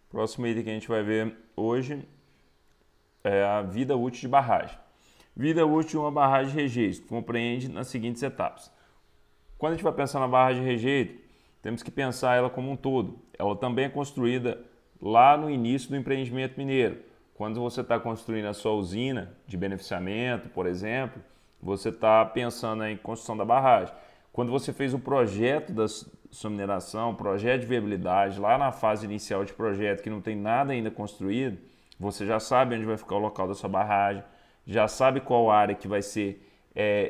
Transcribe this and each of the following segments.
Próximo item que a gente vai ver hoje é a vida útil de barragem. Vida útil de uma barragem de rejeito compreende nas seguintes etapas. Quando a gente vai pensar na barragem de rejeito, temos que pensar ela como um todo. Ela também é construída lá no início do empreendimento mineiro. Quando você está construindo a sua usina de beneficiamento, por exemplo, você está pensando em construção da barragem. Quando você fez o projeto da sua mineração, projeto de viabilidade, lá na fase inicial de projeto, que não tem nada ainda construído, você já sabe onde vai ficar o local da sua barragem, já sabe qual área que vai ser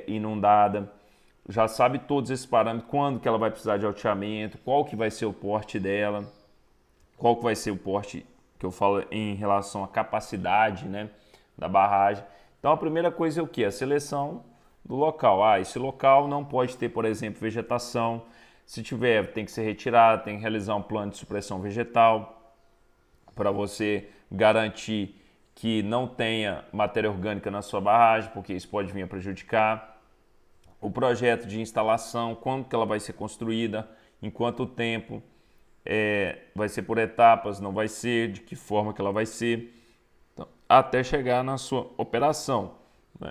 inundada, já sabe todos esses parâmetros, quando que ela vai precisar de alteamento, qual que vai ser o porte dela, qual que vai ser o porte que eu falo em relação à capacidade, né, da barragem. Então a primeira coisa é o que? A seleção do local. Esse local não pode ter, por exemplo, vegetação. Se tiver, tem que ser retirado, tem que realizar um plano de supressão vegetal para você garantir que não tenha matéria orgânica na sua barragem, porque isso pode vir a prejudicar. O projeto de instalação, quando que ela vai ser construída, em quanto tempo, vai ser por etapas, não vai ser, de que forma que ela vai ser, então, até chegar na sua operação.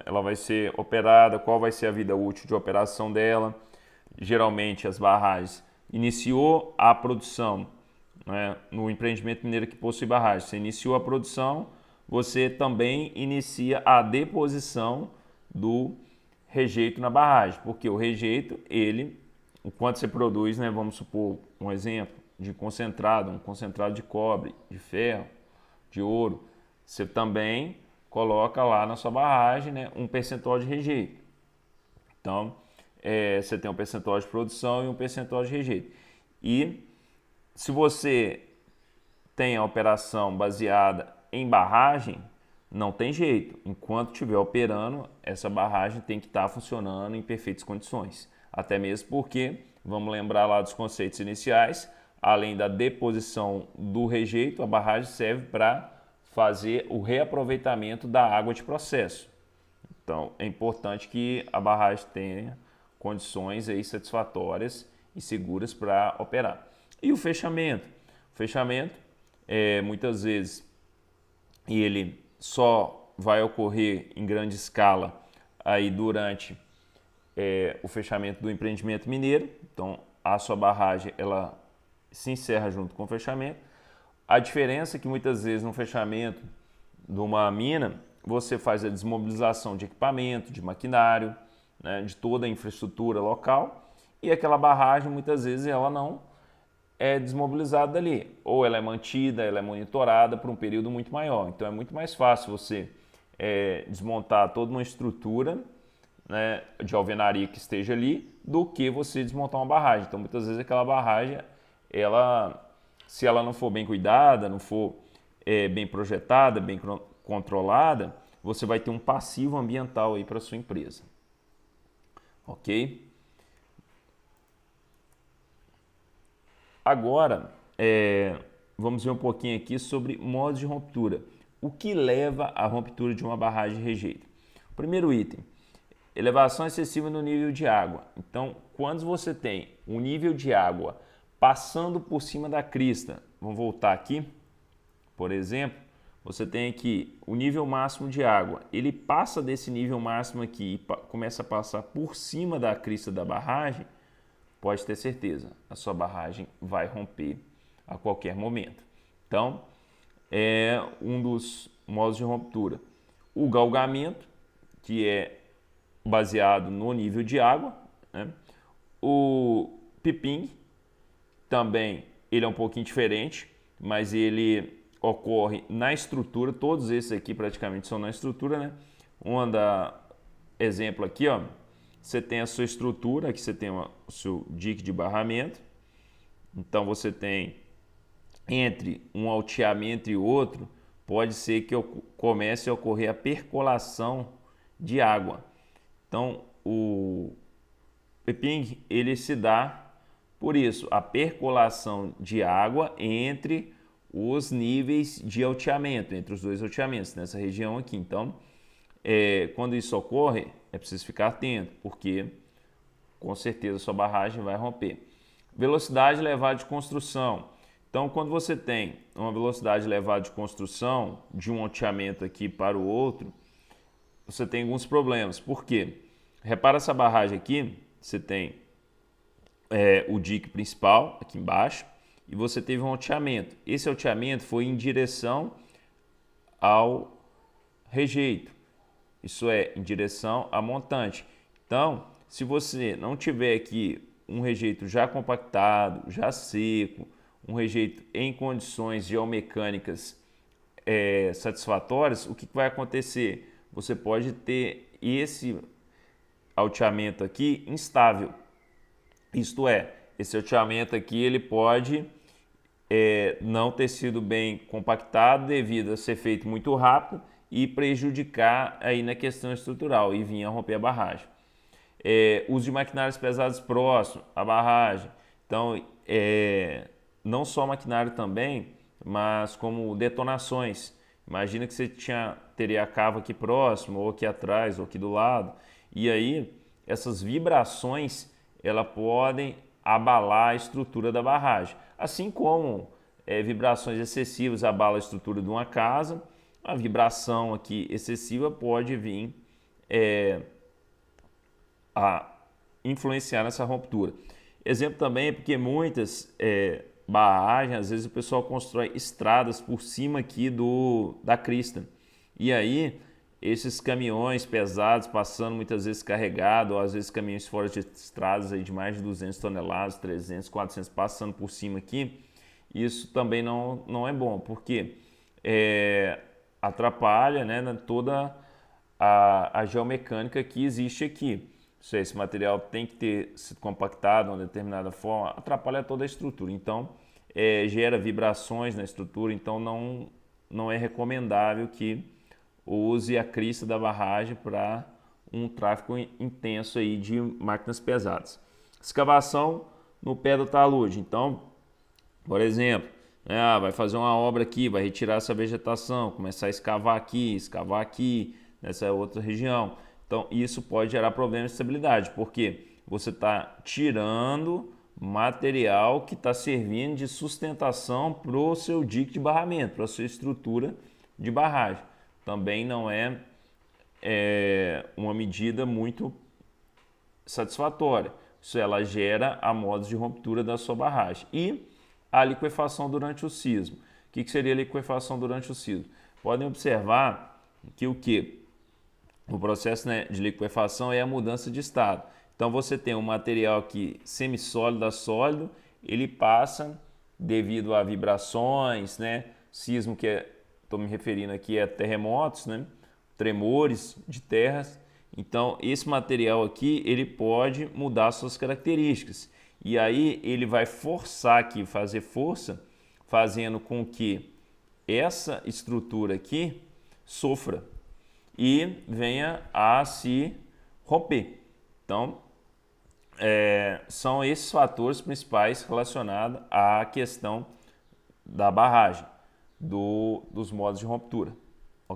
Ela vai ser operada, qual vai ser a vida útil de operação dela. Geralmente as barragens iniciou a produção, né, no empreendimento mineiro que possui barragem. Você iniciou a produção, você também inicia a deposição do rejeito na barragem, porque o rejeito, o quanto você produz, né, vamos supor um exemplo de concentrado, um concentrado de cobre, de ferro, de ouro, você também coloca lá na sua barragem, né, um percentual de rejeito. Então, você tem um percentual de produção e um percentual de rejeito. E se você tem a operação baseada em barragem, não tem jeito. Enquanto estiver operando, essa barragem tem que estar funcionando em perfeitas condições. Até mesmo porque, vamos lembrar lá dos conceitos iniciais, além da deposição do rejeito, a barragem serve para fazer o reaproveitamento da água de processo. Então, é importante que a barragem tenha condições aí satisfatórias e seguras para operar. E o fechamento? O fechamento, muitas vezes, ele só vai ocorrer em grande escala aí durante o fechamento do empreendimento mineiro. Então, a sua barragem ela se encerra junto com o fechamento. A diferença é que muitas vezes no fechamento de uma mina, você faz a desmobilização de equipamento, de maquinário, né, de toda a infraestrutura local, e aquela barragem muitas vezes ela não é desmobilizada dali, ou ela é mantida, ela é monitorada por um período muito maior. Então é muito mais fácil você desmontar toda uma estrutura, né, de alvenaria que esteja ali, do que você desmontar uma barragem. Então muitas vezes aquela barragem, se ela não for bem cuidada, não for bem projetada, bem controlada, você vai ter um passivo ambiental aí para sua empresa. Ok? Agora, vamos ver um pouquinho aqui sobre modos de ruptura. O que leva à ruptura de uma barragem de rejeito? Primeiro item, elevação excessiva no nível de água. Então, quando você tem um nível de água passando por cima da crista, vamos voltar aqui, por exemplo, você tem aqui o nível máximo de água. Ele passa desse nível máximo aqui e começa a passar por cima da crista da barragem, pode ter certeza, a sua barragem vai romper a qualquer momento. Então, é um dos modos de ruptura. O galgamento, que é baseado no nível de água, né? O pipping, também, ele é um pouquinho diferente, mas ele ocorre na estrutura. Todos esses aqui praticamente são na estrutura, né? Exemplo aqui, ó, você tem a sua estrutura, aqui você tem o seu dique de barramento. Então você tem entre um alteamento e outro, pode ser que comece a ocorrer a percolação de água. Então o pipping ele se dá por isso, a percolação de água entre os níveis de alteamento, entre os dois alteamentos, nessa região aqui. Então, quando isso ocorre, é preciso ficar atento, porque com certeza sua barragem vai romper. Velocidade elevada de construção. Então, quando você tem uma velocidade elevada de construção, de um loteamento aqui para o outro, você tem alguns problemas. Por quê? Repara essa barragem aqui, você tem o dique principal aqui embaixo e você teve um loteamento. Esse loteamento foi em direção ao rejeito, isso é, em direção à montante. Então, se você não tiver aqui um rejeito já compactado, já seco, um rejeito em condições geomecânicas satisfatórias, o que vai acontecer? Você pode ter esse alteamento aqui instável. Isto é, esse alteamento aqui ele pode não ter sido bem compactado devido a ser feito muito rápido e prejudicar aí na questão estrutural e vir a romper a barragem. Uso de maquinários pesados próximo à barragem. Então, não só maquinário também, mas como detonações. Imagina que você teria a cava aqui próximo, ou aqui atrás, ou aqui do lado. E aí, essas vibrações, elas podem abalar a estrutura da barragem. Assim como vibrações excessivas abalam a estrutura de uma casa, a vibração aqui excessiva pode vir a influenciar nessa ruptura. Exemplo também é porque muitas barragens, às vezes o pessoal constrói estradas por cima aqui da crista. E aí, esses caminhões pesados passando muitas vezes carregados, ou às vezes caminhões fora de estradas aí de mais de 200 toneladas, 300, 400 passando por cima aqui, isso também não é bom, porque atrapalha, né, toda a geomecânica que existe aqui. Esse material tem que ter sido compactado de uma determinada forma, atrapalha toda a estrutura. Então, gera vibrações na estrutura, então não é recomendável que use a crista da barragem para um tráfego intenso aí de máquinas pesadas. Escavação no pé do talude. Então, por exemplo, vai fazer uma obra aqui, vai retirar essa vegetação, começar a escavar aqui, nessa outra região. Então, isso pode gerar problemas de estabilidade, porque você está tirando material que está servindo de sustentação para o seu dique de barramento, para a sua estrutura de barragem. Também não é uma medida muito satisfatória. Isso ela gera a modos de ruptura da sua barragem. E a liquefação durante o sismo. O que seria a liquefação durante o sismo? Podem observar que o processo, né, de liquefação é a mudança de estado. Então você tem um material aqui semissólido a sólido, ele passa devido a vibrações, né, sismo que estou me referindo aqui terremotos, né, tremores de terras. Então esse material aqui ele pode mudar suas características e aí ele vai forçar aqui, fazer força, fazendo com que essa estrutura aqui sofra e venha a se romper. Então, são esses fatores principais relacionados à questão da barragem, dos modos de ruptura.